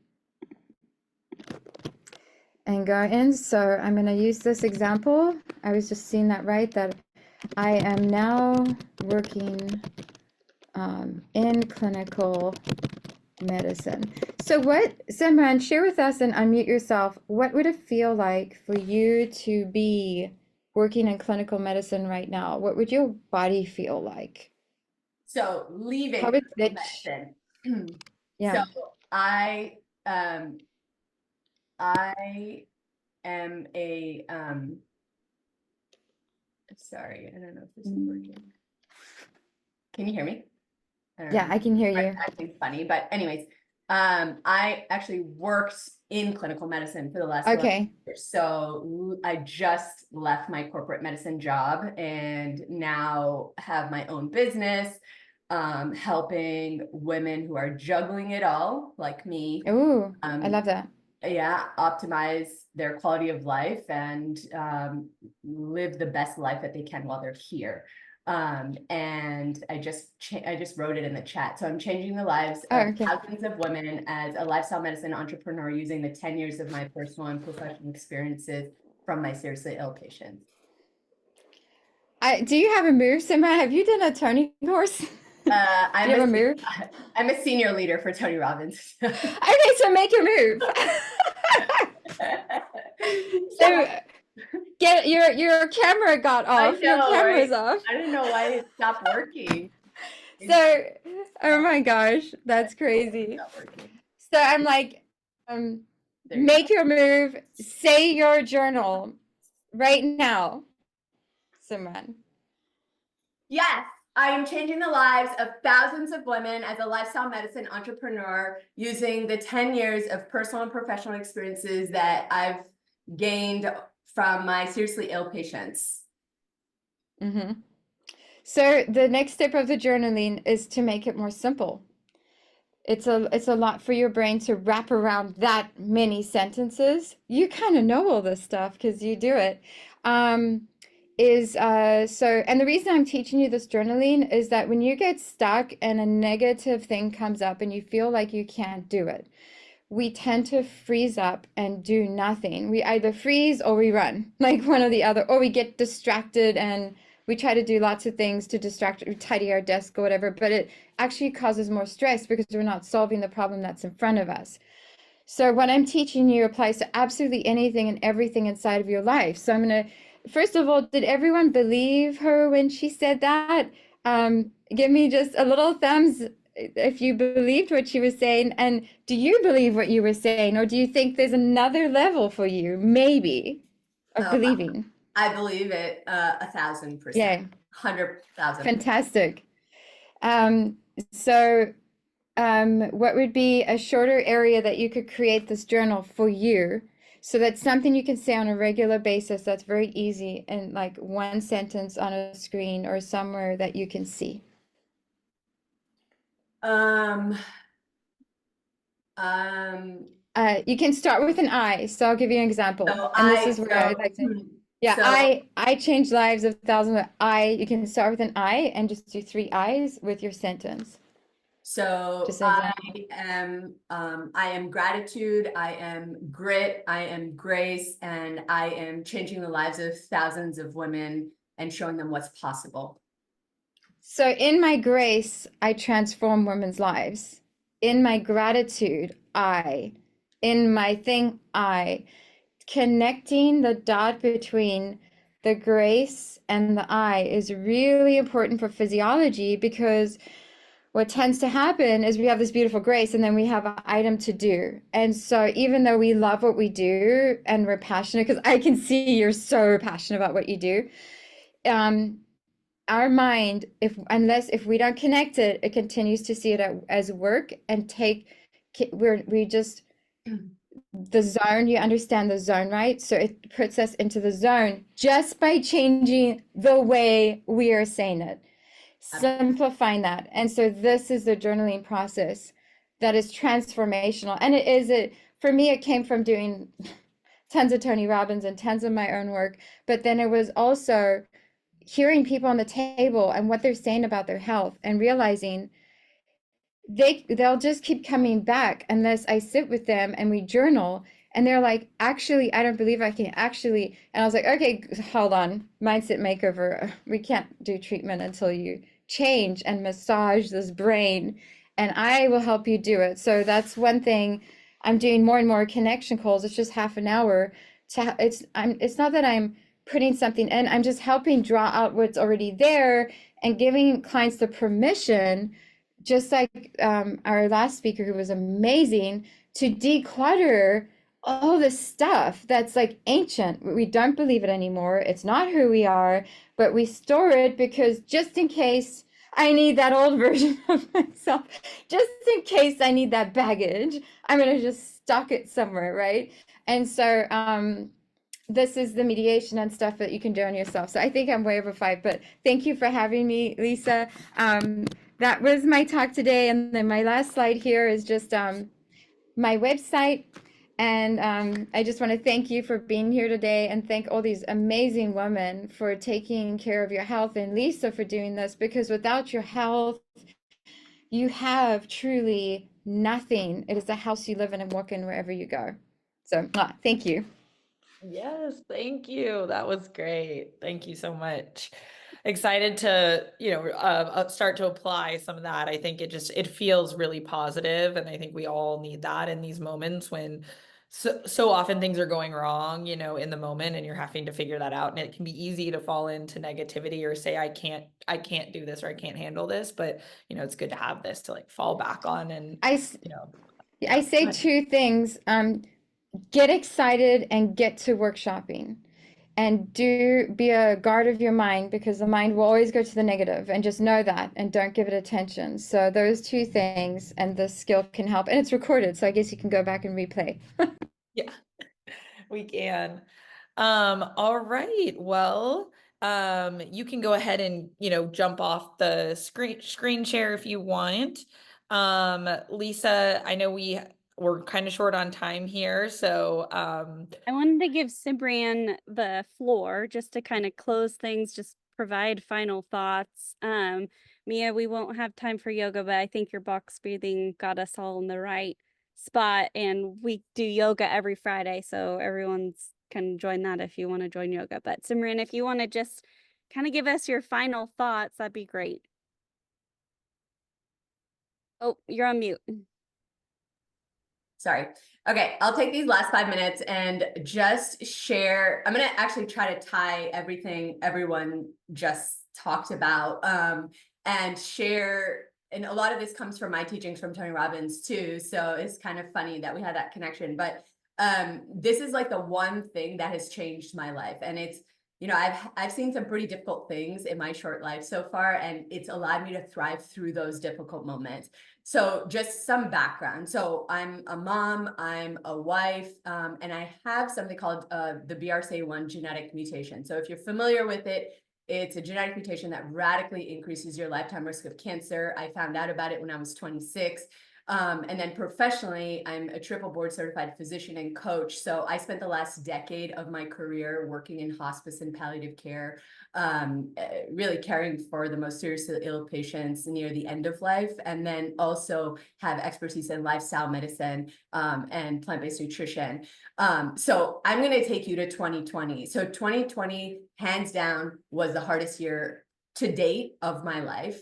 and go in. So I'm gonna use this example. I was just seeing that right, that I am now working in clinical medicine. So Simran, share with us and unmute yourself, what would it feel like for you to be working in clinical medicine right now? What would your body feel like?
So leaving
How would
clinical
it,
medicine.
yeah.
So I am a sorry, I don't know if this is working. Can you hear me?
Yeah, I can hear you.
I think funny, but anyways, I actually worked in clinical medicine for the last 11 years. So I just left my corporate medicine job and now have my own business, helping women who are juggling it all, like me.
Oh, I love that.
Yeah, optimize their quality of life and live the best life that they can while they're here. And I just wrote it in the chat. So I'm changing the lives of thousands of women as a lifestyle medicine entrepreneur using the 10 years of my personal and professional experiences from my seriously ill patients.
Do you have a move, Simran? Have you done a Tony course?
I'm
Do you have a move?
I'm a senior leader for Tony Robbins.
Okay, so make your move. So get your camera got off. Your camera's off.
I don't know why it stopped working.
So, oh my gosh, that's crazy. So I'm like, make your move, say your journal right now, Simran.
Yes, I am changing the lives of thousands of women as a lifestyle medicine entrepreneur using the 10 years of personal and professional experiences that I've gained from my seriously ill patients.
Mm-hmm. So the next step of the journaling is to make it more simple. It's a lot for your brain to wrap around that many sentences. You kind of know all this stuff because you do it. And the reason I'm teaching you this journaling is that when you get stuck and a negative thing comes up and you feel like you can't do it, we tend to freeze up and do nothing. We either freeze or we run, like one or the other, or we get distracted and we try to do lots of things to distract or tidy our desk or whatever, but it actually causes more stress because we're not solving the problem that's in front of us. So what I'm teaching you applies to absolutely anything and everything inside of your life. So I'm going to, first of all, did everyone believe her when she said that? Give me just a little thumbs if you believed what she was saying. And do you believe what you were saying? Or do you think there's another level for you, maybe, of believing?
I believe it 1,000%.
Yeah.
100,000.
Fantastic. What would be a shorter area that you could create this journal for you? So that's something you can say on a regular basis. That's very easy and like one sentence on a screen or somewhere that you can see. You can start with an I. So I'll give you an example.
So
this is where I'd like to. Yeah, so, I change lives of thousands of you can start with an I and just do 3 I's with your sentence.
So I am gratitude, I am grit, I am grace, and I am changing the lives of thousands of women and showing them what's possible.
So in my grace, I transform women's lives. In my gratitude, in my thing, connecting the dot between the grace and the I is really important for physiology because what tends to happen is we have this beautiful grace and then we have an item to do. And so even though we love what we do and we're passionate, because I can see you're so passionate about what you do, our mind, if we don't connect it, it continues to see it as work and we just the zone, you understand the zone, right? So it puts us into the zone just by changing the way we are saying it, simplifying that. And so this is the journaling process that is transformational. And for me, it came from doing tons of Tony Robbins and tons of my own work. But then it was also hearing people on the table and what they're saying about their health and realizing they'll just keep coming back unless I sit with them and we journal. And they're like, actually, I don't believe I can actually. And I was like, okay, hold on, mindset makeover. We can't do treatment until you change and massage this brain, and I will help you do it. So that's one thing. I'm doing more and more connection calls. It's just half an hour. It's not that I'm putting something in. I'm just helping draw out what's already there and giving clients the permission, just like our last speaker, who was amazing, to declutter all this stuff that's like ancient. We don't believe it anymore. It's not who we are, but we store it because just in case I need that old version of myself, just in case I need that baggage, I'm going to just stock it somewhere, right? And so this is the mediation and stuff that you can do on yourself. So I think I'm way over 5, but thank you for having me, Lisa. That was my talk today. And then my last slide here is just my website. And I just want to thank you for being here today and thank all these amazing women for taking care of your health, and Lisa for doing this, because without your health, you have truly nothing. It is the house you live in and walk in wherever you go. So thank you.
Yes, thank you. That was great. Thank you so much. Excited to, start to apply some of that. I think it feels really positive, and I think we all need that in these moments when so often things are going wrong, in the moment, and you're having to figure that out. And it can be easy to fall into negativity or say, I can't do this, or I can't handle this. But, it's good to have this to like fall back on. And,
I say 2 things. Get excited and get to workshopping, and be a guard of your mind, because the mind will always go to the negative, and just know that and don't give it attention. So those 2 things, and the skill can help, and it's recorded. So I guess you can go back and replay.
Yeah, we can. All right. Well, you can go ahead and, jump off the screen share if you want. Lisa, I know we're kind of short on time here, so
I wanted to give Cyprian the floor just to kind of close things, just provide final thoughts. Mia, we won't have time for yoga, but I think your box breathing got us all in the right spot, and we do yoga every Friday, so everyone's can join that if you want to join yoga. But Simran, if you want to just kind of give us your final thoughts, that'd be great. Oh, you're on mute.
Sorry. Okay, I'll take these last 5 minutes and just share. I'm going to actually try to tie everything everyone just talked about and share. And a lot of this comes from my teachings from Tony Robbins too. So it's kind of funny that we had that connection. But this is like the one thing that has changed my life. And it's, I've seen some pretty difficult things in my short life so far, and it's allowed me to thrive through those difficult moments. So just some background. So I'm a mom, I'm a wife, and I have something called the BRCA1 genetic mutation. So if you're familiar with it, it's a genetic mutation that radically increases your lifetime risk of cancer. I found out about it when I was 26. And then professionally, I'm a triple board certified physician and coach. So I spent the last decade of my career working in hospice and palliative care, really caring for the most seriously ill patients near the end of life, and then also have expertise in lifestyle medicine and plant-based nutrition. So I'm going to take you to 2020. So 2020, hands down, was the hardest year to date of my life.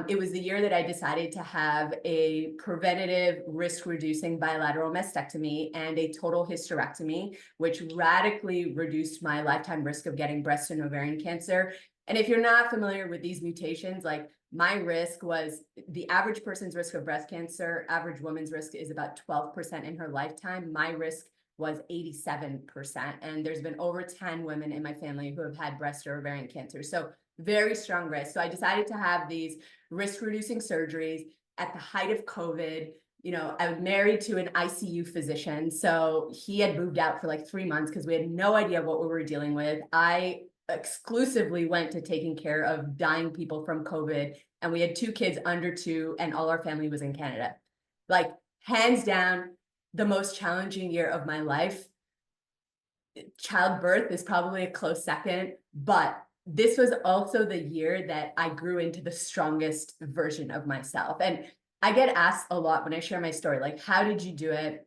It was the year that I decided to have a preventative risk-reducing bilateral mastectomy and a total hysterectomy, which radically reduced my lifetime risk of getting breast and ovarian cancer. And if you're not familiar with these mutations, like my risk was the average person's risk of breast cancer, average woman's risk is about 12% in her lifetime. My risk was 87%. And there's been over 10 women in my family who have had breast or ovarian cancer. So very strong risk. So I decided to have these risk reducing surgeries at the height of COVID. You know, I was married to an ICU physician. So he had moved out for like 3 months because we had no idea what we were dealing with. I exclusively went to taking care of dying people from COVID. And we had 2 kids under 2, and all our family was in Canada. Like, hands down, the most challenging year of my life. Childbirth is probably a close second, but this was also the year that I grew into the strongest version of myself. And I get asked a lot when I share my story, like, how did you do it?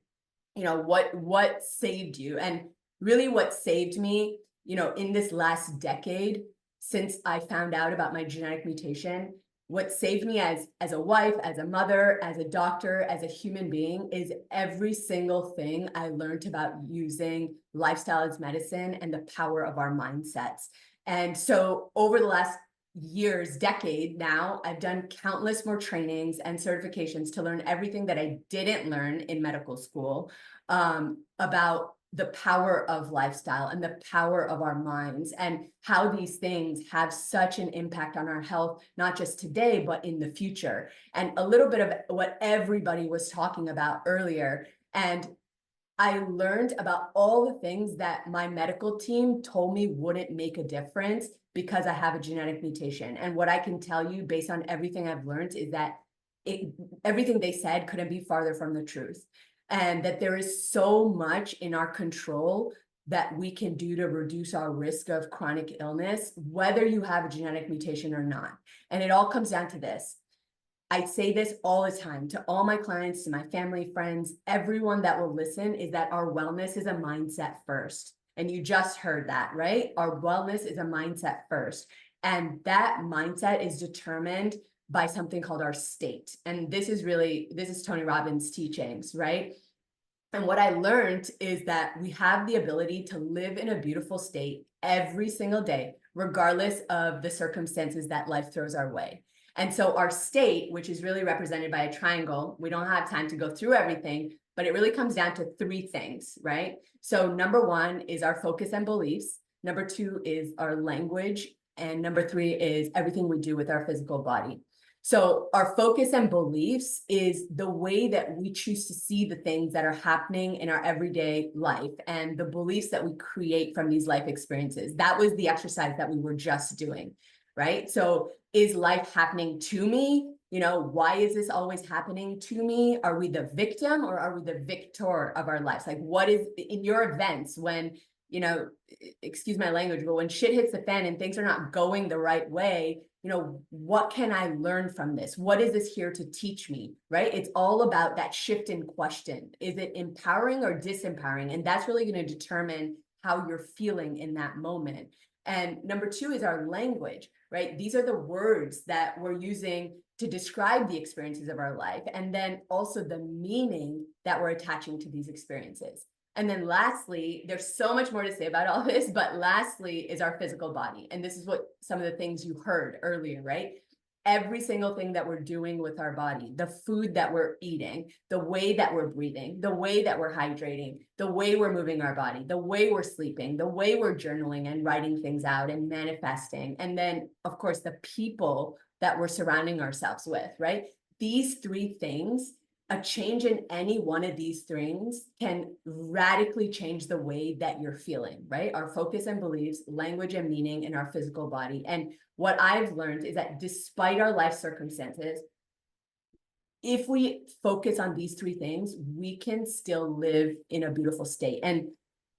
You know, what saved you? And really what saved me, you know, in this last decade, since I found out about my genetic mutation, what saved me as a wife, as a mother, as a doctor, as a human being, is every single thing I learned about using lifestyle as medicine and the power of our mindsets. And so over the last years, decade now, I've done countless more trainings and certifications to learn everything that I didn't learn in medical school, about the power of lifestyle and the power of our minds, and how these things have such an impact on our health, not just today, but in the future. And a little bit of what everybody was talking about earlier. And I learned about all the things that my medical team told me wouldn't make a difference because I have a genetic mutation. And what I can tell you based on everything I've learned is that everything they said couldn't be farther from the truth. And that there is so much in our control that we can do to reduce our risk of chronic illness, whether you have a genetic mutation or not. And it all comes down to this. I say this all the time to all my clients, to my family, friends, everyone that will listen, is that our wellness is a mindset first. And you just heard that, right? Our wellness is a mindset first. And that mindset is determined by something called our state. And this is Tony Robbins' teachings, right? And what I learned is that we have the ability to live in a beautiful state every single day, regardless of the circumstances that life throws our way. And so our state, which is really represented by a triangle, we don't have time to go through everything, but it really comes down to 3 things, right? So number 1 is our focus and beliefs. Number 2 is our language. And number 3 is everything we do with our physical body. So our focus and beliefs is the way that we choose to see the things that are happening in our everyday life and the beliefs that we create from these life experiences. That was the exercise that we were just doing, right? So is life happening to me? You know, why is this always happening to me? Are we the victim or are we the victor of our lives? Like, what is in your events when, you know, excuse my language, but when shit hits the fan and things are not going the right way, you know, what can I learn from this? What is this here to teach me, right? It's all about that shift in question. Is it empowering or disempowering? And that's really going to determine how you're feeling in that moment. And number 2 is our language, right? These are the words that we're using to describe the experiences of our life. And then also the meaning that we're attaching to these experiences. And then lastly, there's so much more to say about all this, but lastly is our physical body. And this is what some of the things you heard earlier, right? Every single thing that we're doing with our body, the food that we're eating, the way that we're breathing, the way that we're hydrating, the way we're moving our body, the way we're sleeping, the way we're journaling and writing things out and manifesting. And then, of course, the people that we're surrounding ourselves with, right? These 3 things, a change in any one of these things can radically change the way that you're feeling, right? Our focus and beliefs, language and meaning, and our physical body. And what I've learned is that despite our life circumstances, if we focus on these 3 things, we can still live in a beautiful state. And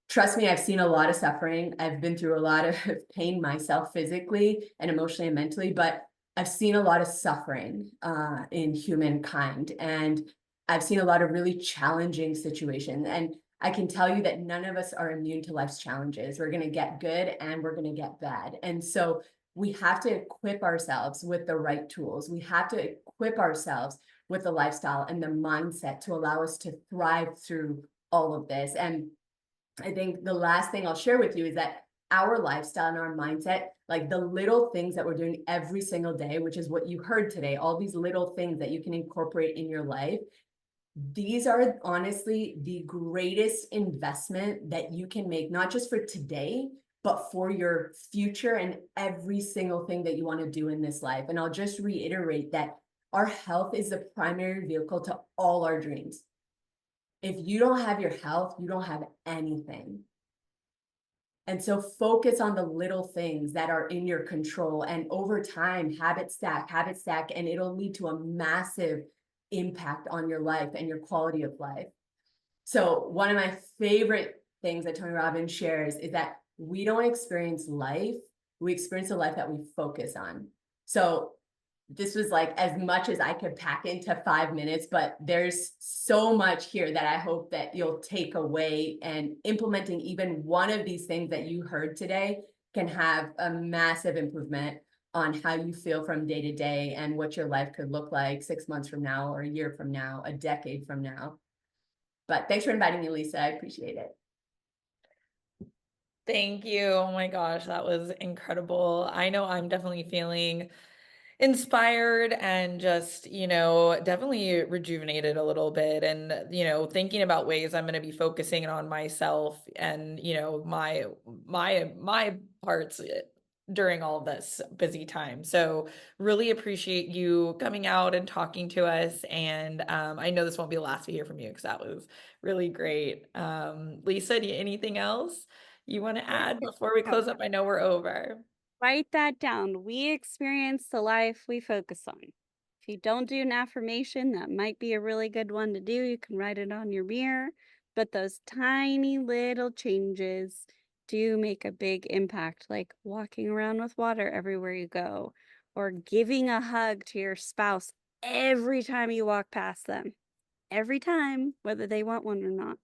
trust me, I've seen a lot of suffering. I've been through a lot of pain myself, physically and emotionally and mentally, but I've seen a lot of suffering in humankind. And I've seen a lot of really challenging situations. And I can tell you that none of us are immune to life's challenges. We're going to get good and we're going to get bad. And so we have to equip ourselves with the right tools. We have to equip ourselves with the lifestyle and the mindset to allow us to thrive through all of this. And I think the last thing I'll share with you is that our lifestyle and our mindset, like the little things that we're doing every single day, which is what you heard today, all these little things that you can incorporate in your life, these are honestly the greatest investment that you can make, not just for today, but for your future and every single thing that you want to do in this life. And I'll just reiterate that our health is the primary vehicle to all our dreams. If you don't have your health, you don't have anything. And so focus on the little things that are in your control, and over time, habit stack, and it'll lead to a massive impact on your life and your quality of life. So one of my favorite things that Tony Robbins shares is that we don't experience life, we experience the life that we focus on. So this was like as much as I could pack into 5 minutes, but there's so much here that I hope that you'll take away, and implementing even one of these things that you heard today can have a massive improvement on how you feel from day to day and what your life could look like 6 months from now, or a year from now, a decade from now. But thanks for inviting me, Lisa. I appreciate it.
Thank you. Oh my gosh, that was incredible. I know I'm definitely feeling inspired and just, definitely rejuvenated a little bit, and, thinking about ways I'm going to be focusing on myself and, my parts during all of this busy time. So really appreciate you coming out and talking to us. And I know this won't be the last we hear from you, because that was really great. Lisa, anything else you want to add before we close up? I know we're over.
Write that down. We experience the life we focus on. If you don't do an affirmation, that might be a really good one to do. You can write it on your mirror, but those tiny little changes do make a big impact, like walking around with water everywhere you go, or giving a hug to your spouse every time you walk past them. Every time, whether they want one or not.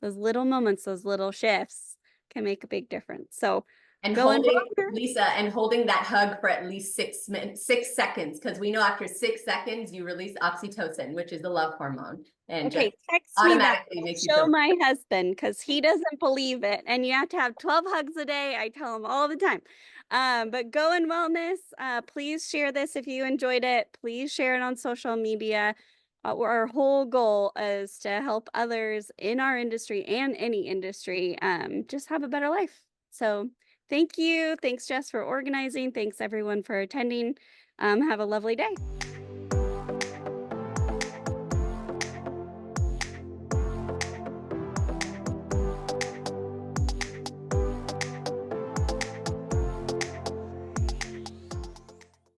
Those little moments, those little shifts can make a big difference. So
And
go and
holding, Lisa, and holding that hug for at least 6 minutes, 6 seconds, because we know after 6 seconds you release oxytocin, which is the love hormone, and
okay,
just
text me that.
automatically makes you
Show
feel.
my husband, because he doesn't believe it. And you have to have 12 hugs a day. I tell him all the time. But Go in Wellness, please share this if you enjoyed it. Please share it on social media. Our whole goal is to help others in our industry and any industry just have a better life. So thank you. Thanks, Jess, for organizing. Thanks, everyone, for attending. Have a lovely day.